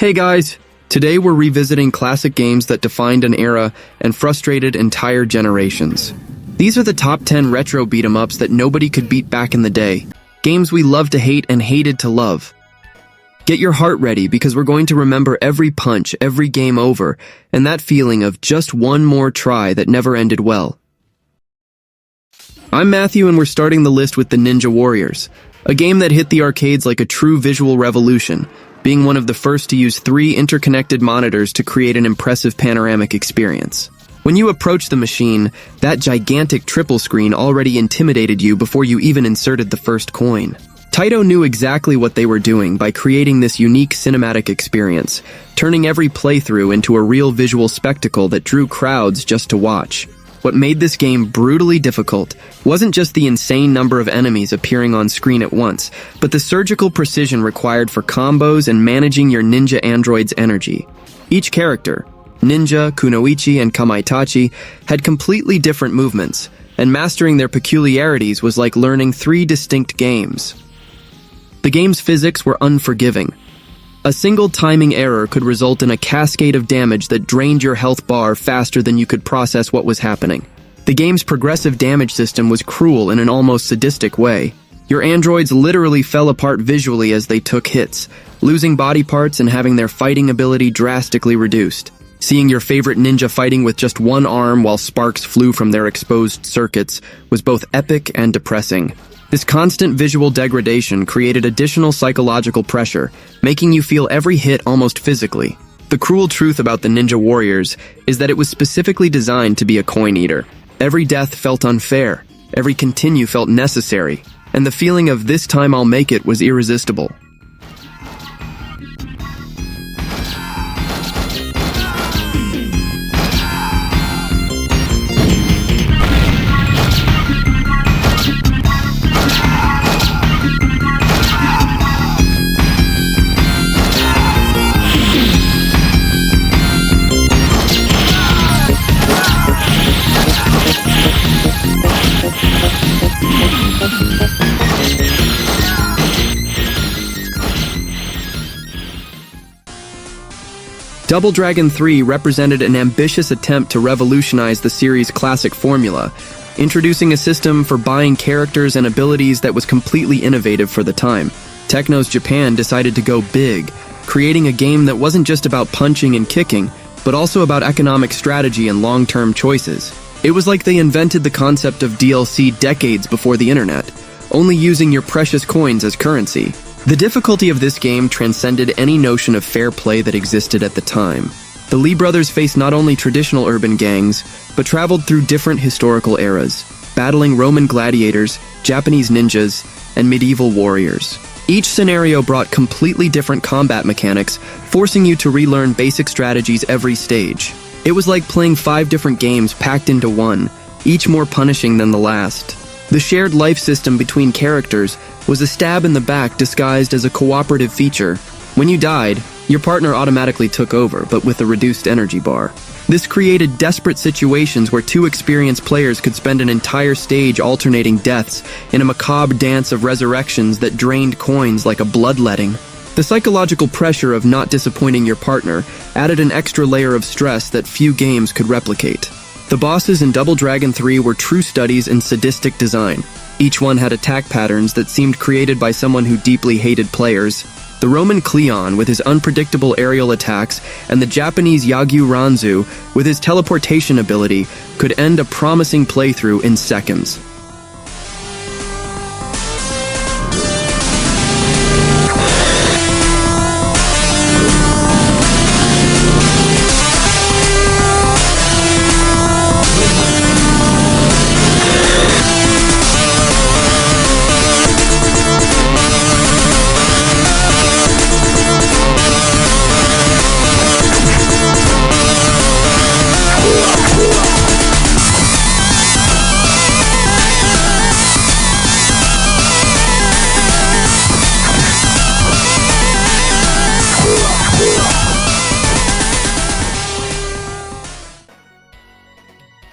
Hey guys! Today we're revisiting classic games that defined an era and frustrated entire generations. These are the top 10 retro beat-em-ups that nobody could beat back in the day. Games we loved to hate and hated to love. Get your heart ready because we're going to remember every punch, every game over, and that feeling of just one more try that never ended well. I'm Matthew and we're starting the list with the Ninja Warriors, a game that hit the arcades like a true visual revolution, being one of the first to use 3 interconnected monitors to create an impressive panoramic experience. When you approached the machine, that gigantic triple screen already intimidated you before you even inserted the first coin. Taito knew exactly what they were doing by creating this unique cinematic experience, turning every playthrough into a real visual spectacle that drew crowds just to watch. What made this game brutally difficult wasn't just the insane number of enemies appearing on screen at once, but the surgical precision required for combos and managing your ninja android's energy. Each character, Ninja, Kunoichi, and Kamaitachi, had completely different movements, and mastering their peculiarities was like learning 3 distinct games. The game's physics were unforgiving. A single timing error could result in a cascade of damage that drained your health bar faster than you could process what was happening. The game's progressive damage system was cruel in an almost sadistic way. Your androids literally fell apart visually as they took hits, losing body parts and having their fighting ability drastically reduced. Seeing your favorite ninja fighting with just one arm while sparks flew from their exposed circuits was both epic and depressing. This constant visual degradation created additional psychological pressure, making you feel every hit almost physically. The cruel truth about the Ninja Warriors is that it was specifically designed to be a coin eater. Every death felt unfair, every continue felt necessary, and the feeling of "this time I'll make it" was irresistible. Double Dragon 3 represented an ambitious attempt to revolutionize the series' classic formula, introducing a system for buying characters and abilities that was completely innovative for the time. Techno's Japan decided to go big, creating a game that wasn't just about punching and kicking, but also about economic strategy and long-term choices. It was like they invented the concept of DLC decades before the internet, only using your precious coins as currency. The difficulty of this game transcended any notion of fair play that existed at the time. The Lee brothers faced not only traditional urban gangs, but traveled through different historical eras, battling Roman gladiators, Japanese ninjas, and medieval warriors. Each scenario brought completely different combat mechanics, forcing you to relearn basic strategies every stage. It was like playing 5 different games packed into one, each more punishing than the last. The shared life system between characters was a stab in the back disguised as a cooperative feature. When you died, your partner automatically took over, but with a reduced energy bar. This created desperate situations where 2 experienced players could spend an entire stage alternating deaths in a macabre dance of resurrections that drained coins like a bloodletting. The psychological pressure of not disappointing your partner added an extra layer of stress that few games could replicate. The bosses in Double Dragon 3 were true studies in sadistic design. Each one had attack patterns that seemed created by someone who deeply hated players. The Roman Cleon with his unpredictable aerial attacks and the Japanese Yagyu Ranzu with his teleportation ability could end a promising playthrough in seconds.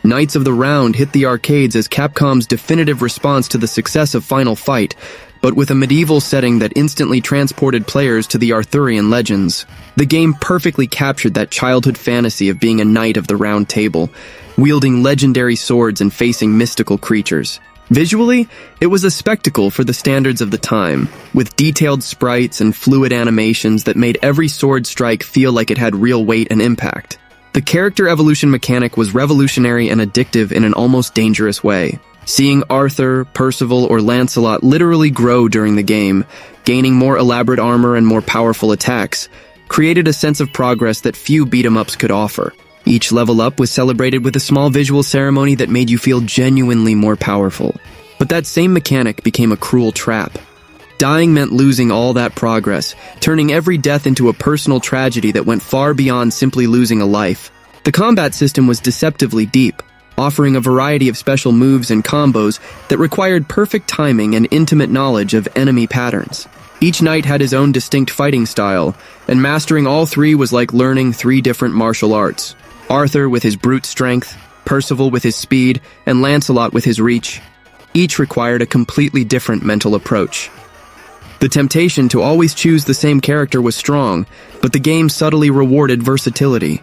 Knights of the Round hit the arcades as Capcom's definitive response to the success of Final Fight, but with a medieval setting that instantly transported players to the Arthurian legends. The game perfectly captured that childhood fantasy of being a knight of the Round Table, wielding legendary swords and facing mystical creatures. Visually, it was a spectacle for the standards of the time, with detailed sprites and fluid animations that made every sword strike feel like it had real weight and impact. The character evolution mechanic was revolutionary and addictive in an almost dangerous way. Seeing Arthur, Percival, or Lancelot literally grow during the game, gaining more elaborate armor and more powerful attacks, created a sense of progress that few beat-em-ups could offer. Each level up was celebrated with a small visual ceremony that made you feel genuinely more powerful. But that same mechanic became a cruel trap. Dying meant losing all that progress, turning every death into a personal tragedy that went far beyond simply losing a life. The combat system was deceptively deep, offering a variety of special moves and combos that required perfect timing and intimate knowledge of enemy patterns. Each knight had his own distinct fighting style, and mastering all three was like learning 3 different martial arts. Arthur with his brute strength, Percival with his speed, and Lancelot with his reach. Each required a completely different mental approach. The temptation to always choose the same character was strong, but the game subtly rewarded versatility.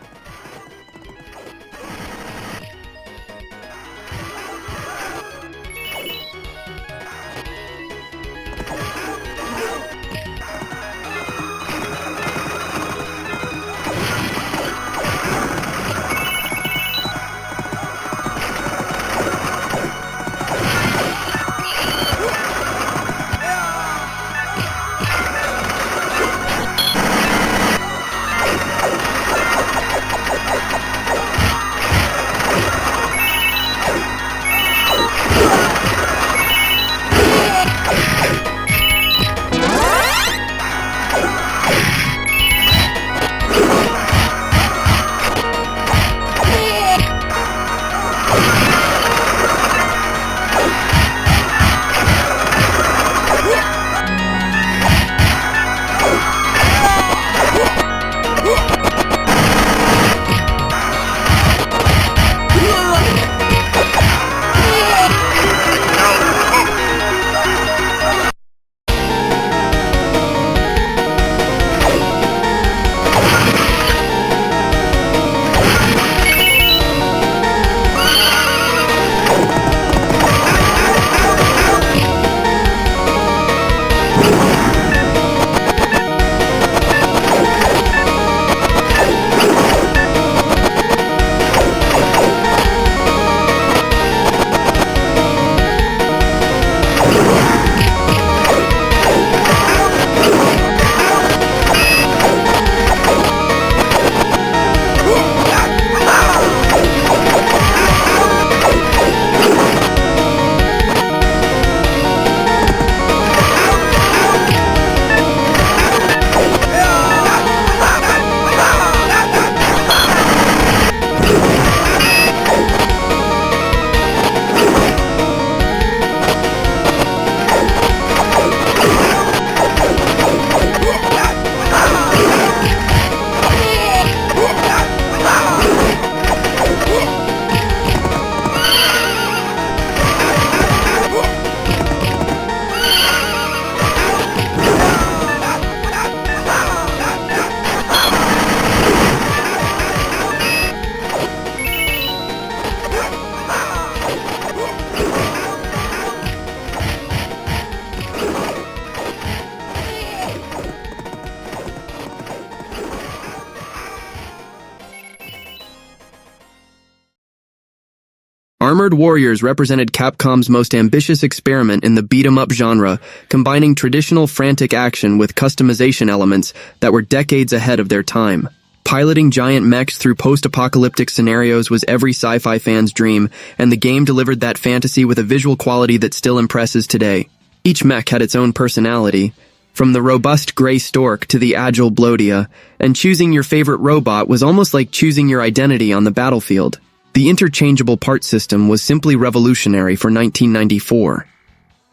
Armored Warriors represented Capcom's most ambitious experiment in the beat-em-up genre, combining traditional frantic action with customization elements that were decades ahead of their time. Piloting giant mechs through post-apocalyptic scenarios was every sci-fi fan's dream, and the game delivered that fantasy with a visual quality that still impresses today. Each mech had its own personality, from the robust gray stork to the agile Blodia, and choosing your favorite robot was almost like choosing your identity on the battlefield. The interchangeable part system was simply revolutionary for 1994.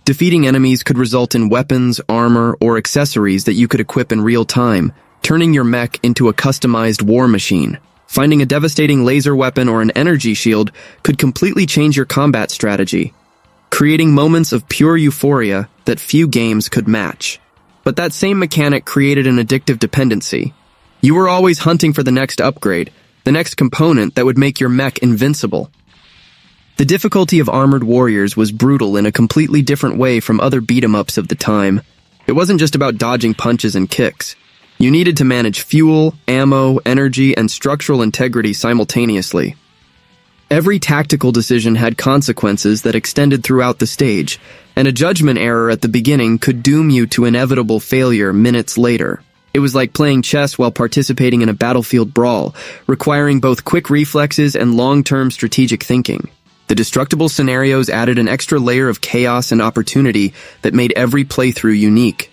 Defeating enemies could result in weapons, armor, or accessories that you could equip in real time, turning your mech into a customized war machine. Finding a devastating laser weapon or an energy shield could completely change your combat strategy. creating moments of pure euphoria that few games could match. But that same mechanic created an addictive dependency. You were always hunting for the next upgrade, the next component that would make your mech invincible. The difficulty of Armored Warriors was brutal in a completely different way from other beat-em-ups of the time. It wasn't just about dodging punches and kicks. You needed to manage fuel, ammo, energy, and structural integrity simultaneously. Every tactical decision had consequences that extended throughout the stage, and a judgment error at the beginning could doom you to inevitable failure minutes later. It was like playing chess while participating in a battlefield brawl, requiring both quick reflexes and long-term strategic thinking. The destructible scenarios added an extra layer of chaos and opportunity that made every playthrough unique.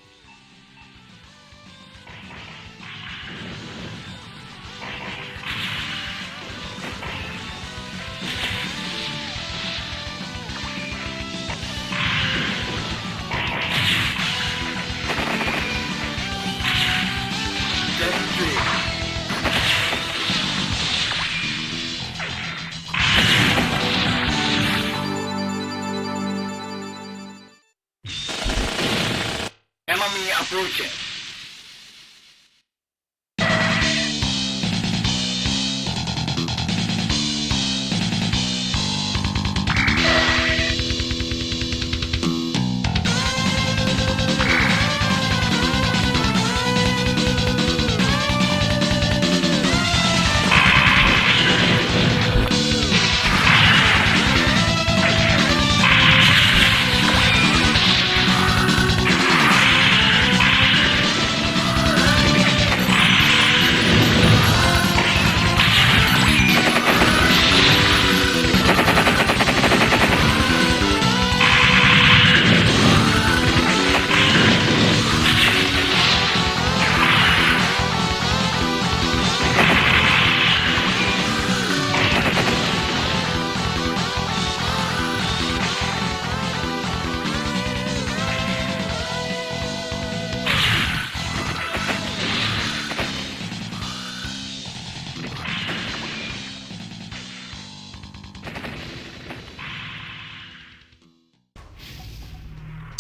Enemy approaching.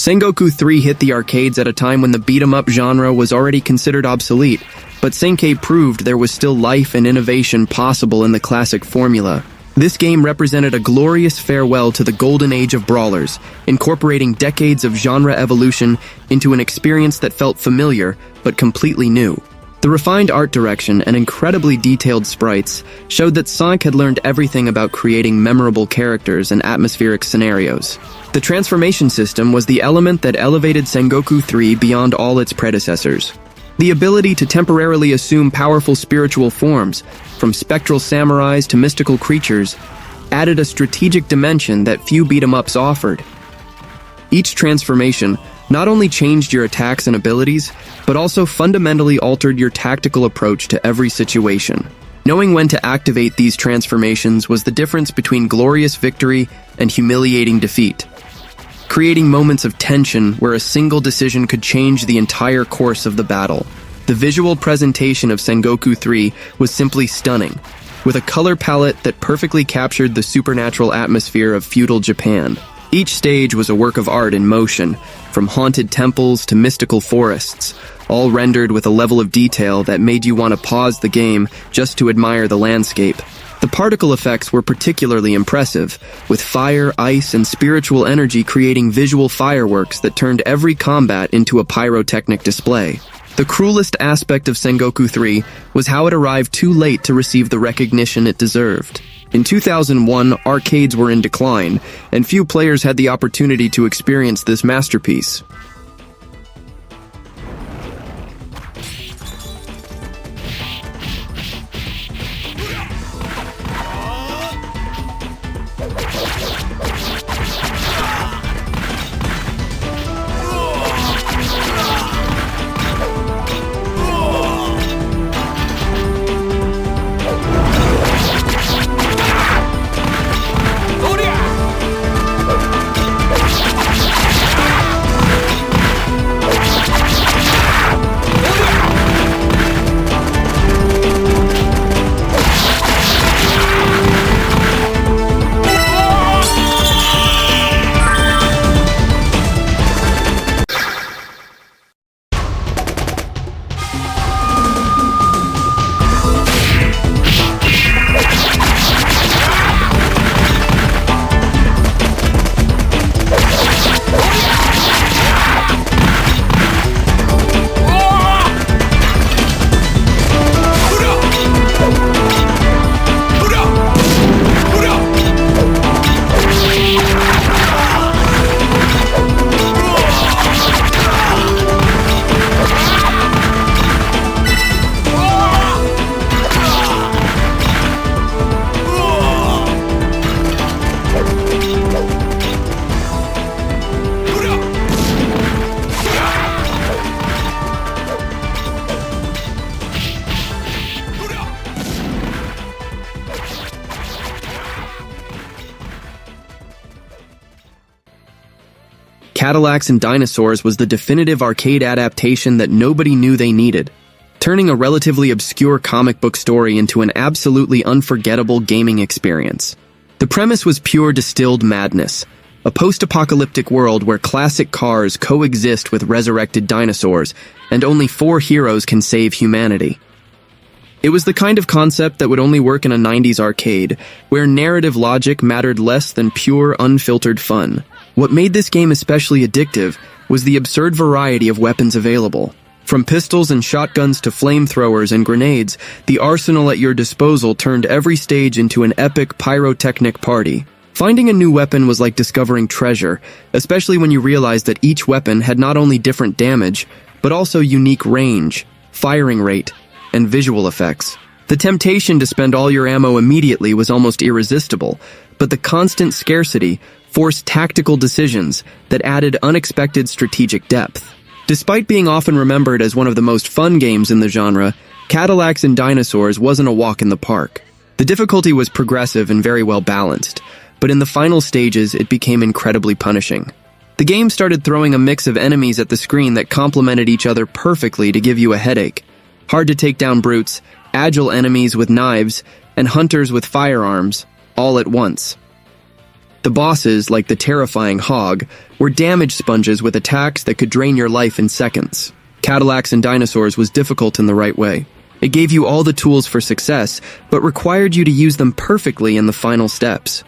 Sengoku 3 hit the arcades at a time when the beat-em-up genre was already considered obsolete, but Senkei proved there was still life and innovation possible in the classic formula. This game represented a glorious farewell to the golden age of brawlers, incorporating decades of genre evolution into an experience that felt familiar but completely new. The refined art direction and incredibly detailed sprites showed that Sonic had learned everything about creating memorable characters and atmospheric scenarios. The transformation system was the element that elevated Sengoku 3 beyond all its predecessors. The ability to temporarily assume powerful spiritual forms, from spectral samurais to mystical creatures, added a strategic dimension that few beat-em-ups offered. Each transformation not only changed your attacks and abilities, but also fundamentally altered your tactical approach to every situation. Knowing when to activate these transformations was the difference between glorious victory and humiliating defeat, creating moments of tension where a single decision could change the entire course of the battle. The visual presentation of Sengoku 3 was simply stunning, with a color palette that perfectly captured the supernatural atmosphere of feudal Japan. Each stage was a work of art in motion, from haunted temples to mystical forests, all rendered with a level of detail that made you want to pause the game just to admire the landscape. The particle effects were particularly impressive, with fire, ice, and spiritual energy creating visual fireworks that turned every combat into a pyrotechnic display. The cruelest aspect of Sengoku 3 was how it arrived too late to receive the recognition it deserved. In 2001, arcades were in decline, and few players had the opportunity to experience this masterpiece. Cadillacs and Dinosaurs was the definitive arcade adaptation that nobody knew they needed, turning a relatively obscure comic book story into an absolutely unforgettable gaming experience. The premise was pure distilled madness, a post-apocalyptic world where classic cars coexist with resurrected dinosaurs, and only 4 heroes can save humanity. It was the kind of concept that would only work in a 90s arcade, where narrative logic mattered less than pure, unfiltered fun. What made this game especially addictive was the absurd variety of weapons available. From pistols and shotguns to flamethrowers and grenades, the arsenal at your disposal turned every stage into an epic pyrotechnic party. Finding a new weapon was like discovering treasure, especially when you realized that each weapon had not only different damage, but also unique range, firing rate, and visual effects. The temptation to spend all your ammo immediately was almost irresistible, but the constant scarcity forced tactical decisions that added unexpected strategic depth. Despite being often remembered as one of the most fun games in the genre, Cadillacs and Dinosaurs wasn't a walk in the park. The difficulty was progressive and very well balanced, but in the final stages it became incredibly punishing. The game started throwing a mix of enemies at the screen that complemented each other perfectly to give you a headache. Hard-to-take down brutes, agile enemies with knives, and hunters with firearms, all at once. The bosses, like the terrifying Hog, were damage sponges with attacks that could drain your life in seconds. Cadillacs and Dinosaurs was difficult in the right way. It gave you all the tools for success, but required you to use them perfectly in the final steps.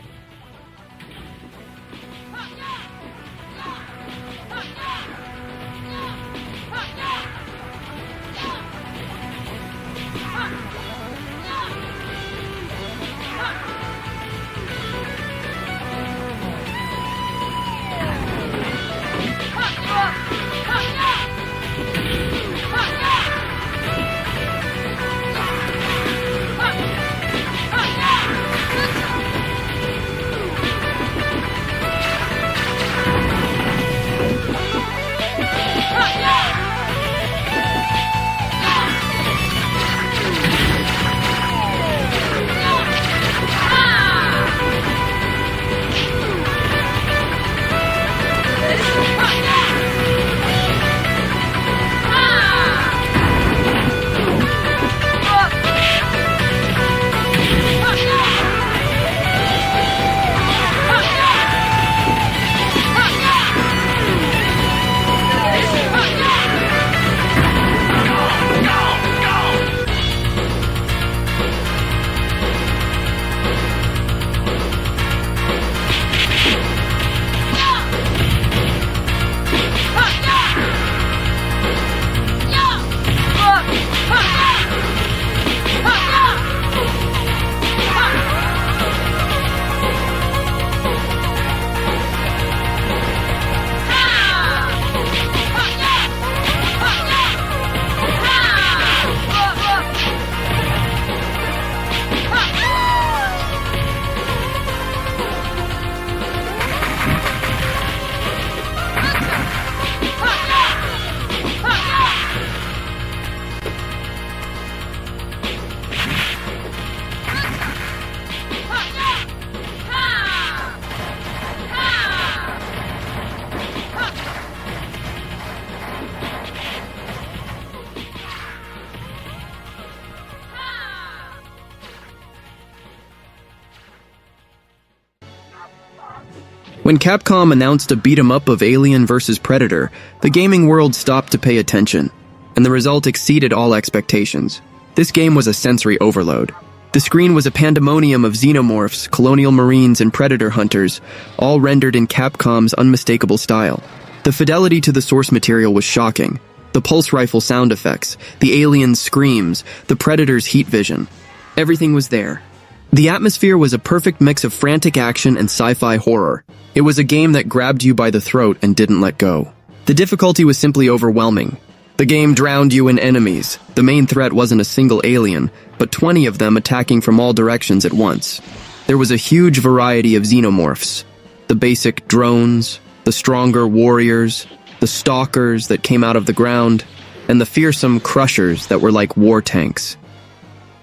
When Capcom announced a beat-em-up of Alien vs. Predator, the gaming world stopped to pay attention, and the result exceeded all expectations. This game was a sensory overload. The screen was a pandemonium of xenomorphs, colonial marines, and predator hunters, all rendered in Capcom's unmistakable style. The fidelity to the source material was shocking. The pulse rifle sound effects, the alien's screams, the predator's heat vision. Everything was there. The atmosphere was a perfect mix of frantic action and sci-fi horror. It was a game that grabbed you by the throat and didn't let go. The difficulty was simply overwhelming. The game drowned you in enemies. The main threat wasn't a single alien, but 20 of them attacking from all directions at once. There was a huge variety of xenomorphs. The basic drones, the stronger warriors, the stalkers that came out of the ground, and the fearsome crushers that were like war tanks.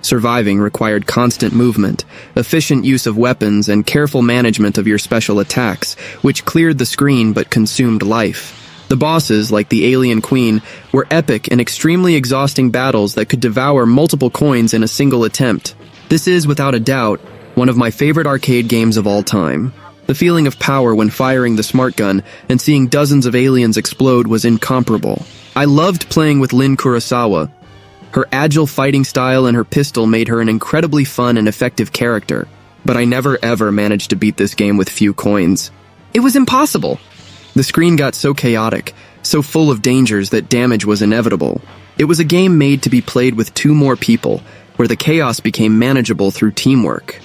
Surviving required constant movement, efficient use of weapons, and careful management of your special attacks, which cleared the screen but consumed life. The bosses, like the Alien Queen, were epic and extremely exhausting battles that could devour multiple coins in a single attempt. This is, without a doubt, one of my favorite arcade games of all time. The feeling of power when firing the smart gun and seeing dozens of aliens explode was incomparable. I loved playing with Lin Kurosawa. Her agile fighting style and her pistol made her an incredibly fun and effective character, but I never ever managed to beat this game with few coins. It was impossible. The screen got so chaotic, so full of dangers that damage was inevitable. It was a game made to be played with 2 more people, where the chaos became manageable through teamwork.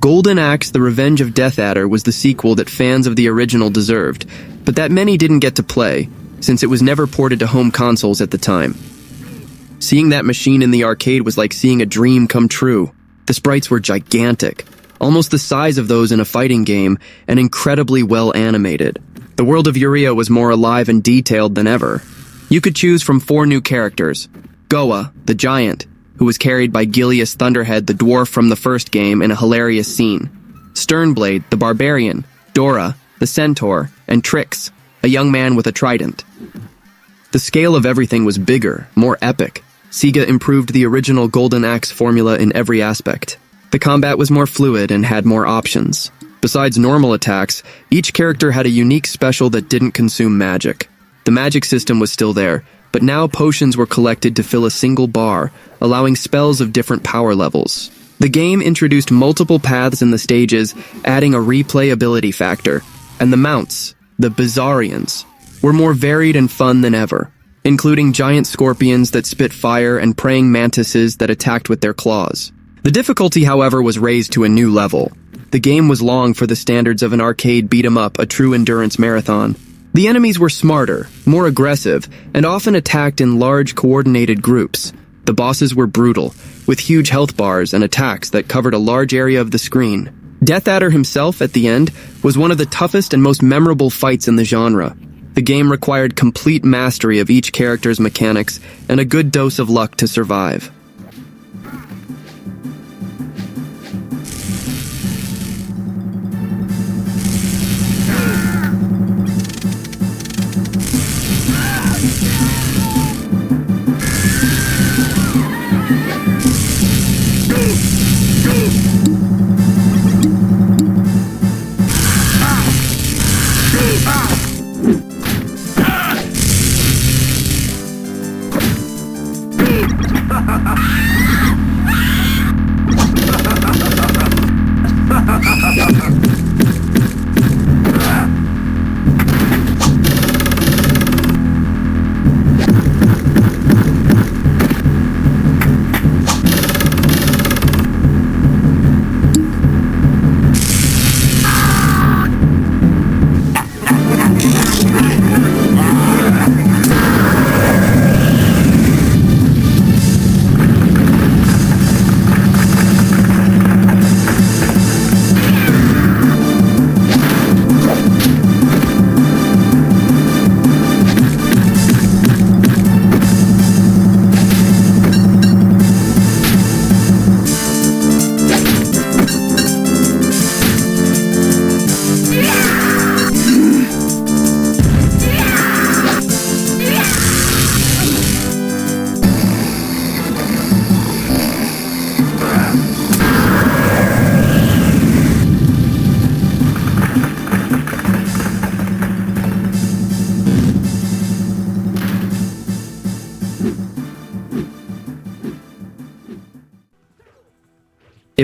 Golden Axe: The Revenge of Death Adder was the sequel that fans of the original deserved, but that many didn't get to play, since it was never ported to home consoles at the time. Seeing that machine in the arcade was like seeing a dream come true. The sprites were gigantic, almost the size of those in a fighting game, and incredibly well animated. The world of Uria was more alive and detailed than ever. You could choose from 4 new characters: Goa, the giant, who was carried by Gilius Thunderhead, the dwarf from the first game, in a hilarious scene; Sternblade, the barbarian; Dora, the centaur; and Trix, a young man with a trident. The scale of everything was bigger, more epic. Sega improved the original Golden Axe formula in every aspect. The combat was more fluid and had more options. Besides normal attacks, each character had a unique special that didn't consume magic. The magic system was still there, but now potions were collected to fill a single bar, allowing spells of different power levels. The game introduced multiple paths in the stages, adding a replayability factor, and the mounts, the Bizarrians, were more varied and fun than ever, including giant scorpions that spit fire and praying mantises that attacked with their claws. The difficulty, however, was raised to a new level. The game was long for the standards of an arcade beat-em-up, a true endurance marathon. The enemies were smarter, more aggressive, and often attacked in large, coordinated groups. The bosses were brutal, with huge health bars and attacks that covered a large area of the screen. Death Adder himself, at the end, was one of the toughest and most memorable fights in the genre. The game required complete mastery of each character's mechanics and a good dose of luck to survive.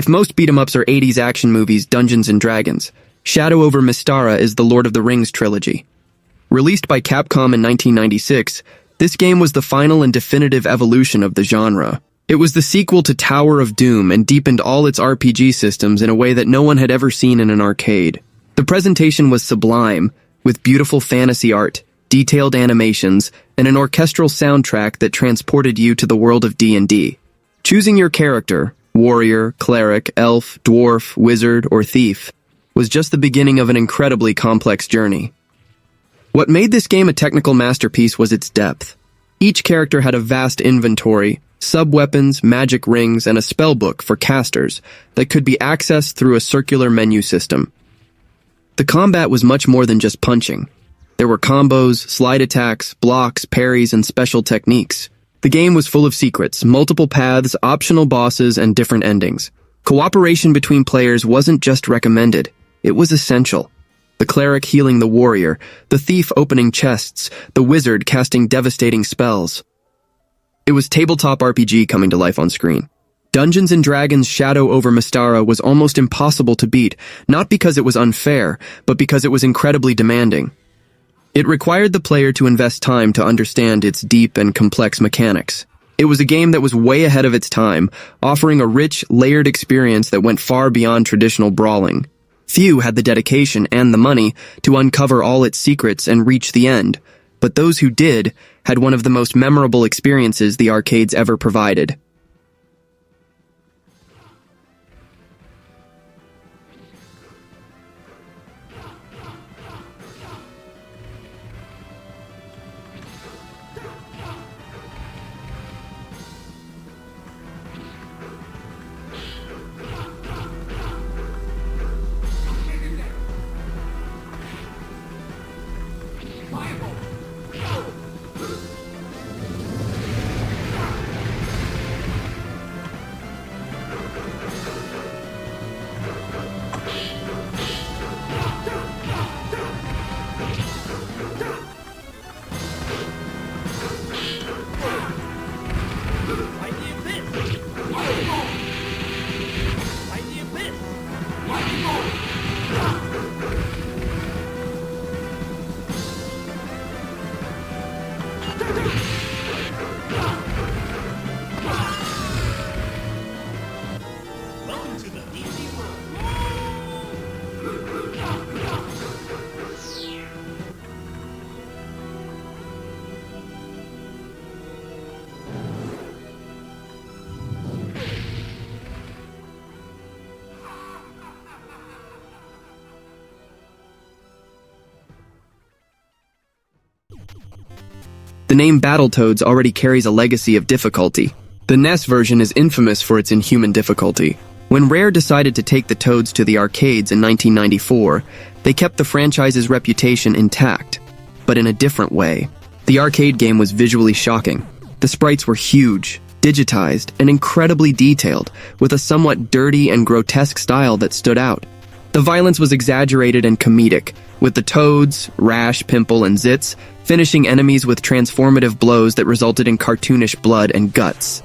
If most beat-em-ups are 80s action movies, Dungeons & Dragons, Shadow over Mystara is the Lord of the Rings trilogy. Released by Capcom in 1996, this game was the final and definitive evolution of the genre. It was the sequel to Tower of Doom and deepened all its RPG systems in a way that no one had ever seen in an arcade. The presentation was sublime, with beautiful fantasy art, detailed animations, and an orchestral soundtrack that transported you to the world of D&D. Choosing your character, warrior, cleric, elf, dwarf, wizard, or thief, was just the beginning of an incredibly complex journey. What made this game a technical masterpiece was its depth. Each character had a vast inventory, sub-weapons, magic rings, and a spellbook for casters that could be accessed through a circular menu system. The combat was much more than just punching. There were combos, slide attacks, blocks, parries, and special techniques. The game was full of secrets, multiple paths, optional bosses, and different endings. Cooperation between players wasn't just recommended, it was essential. The cleric healing the warrior, the thief opening chests, the wizard casting devastating spells. It was tabletop RPG coming to life on screen. Dungeons & Dragons Shadow over Mystara was almost impossible to beat, not because it was unfair, but because it was incredibly demanding. It required the player to invest time to understand its deep and complex mechanics. It was a game that was way ahead of its time, offering a rich, layered experience that went far beyond traditional brawling. Few had the dedication and the money to uncover all its secrets and reach the end, but those who did had one of the most memorable experiences the arcades ever provided. The name Battletoads already carries a legacy of difficulty. The NES version is infamous for its inhuman difficulty. When Rare decided to take the Toads to the arcades in 1994, they kept the franchise's reputation intact, but in a different way. The arcade game was visually shocking. The sprites were huge, digitized, and incredibly detailed, with a somewhat dirty and grotesque style that stood out. The violence was exaggerated and comedic, with the Toads, Rash, Pimple, and Zitz finishing enemies with transformative blows that resulted in cartoonish blood and guts.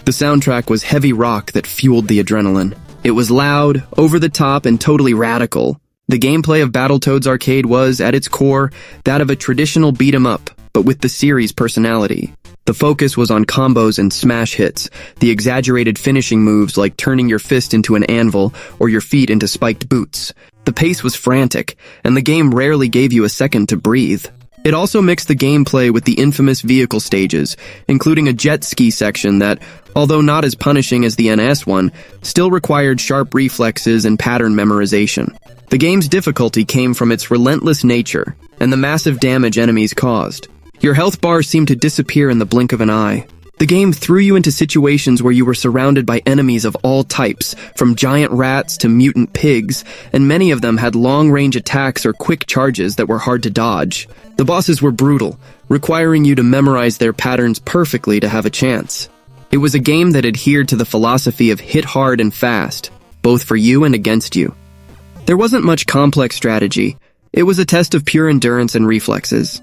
The soundtrack was heavy rock that fueled the adrenaline. It was loud, over the top, and totally radical. The gameplay of Battletoads Arcade was, at its core, that of a traditional beat-em-up, but with the series' personality. The focus was on combos and smash hits, the exaggerated finishing moves like turning your fist into an anvil or your feet into spiked boots. The pace was frantic, and the game rarely gave you a second to breathe. It also mixed the gameplay with the infamous vehicle stages, including a jet ski section that, although not as punishing as the NES one, still required sharp reflexes and pattern memorization. The game's difficulty came from its relentless nature and the massive damage enemies caused. Your health bar seemed to disappear in the blink of an eye. The game threw you into situations where you were surrounded by enemies of all types, from giant rats to mutant pigs, and many of them had long-range attacks or quick charges that were hard to dodge. The bosses were brutal, requiring you to memorize their patterns perfectly to have a chance. It was a game that adhered to the philosophy of hit hard and fast, both for you and against you. There wasn't much complex strategy. It was a test of pure endurance and reflexes.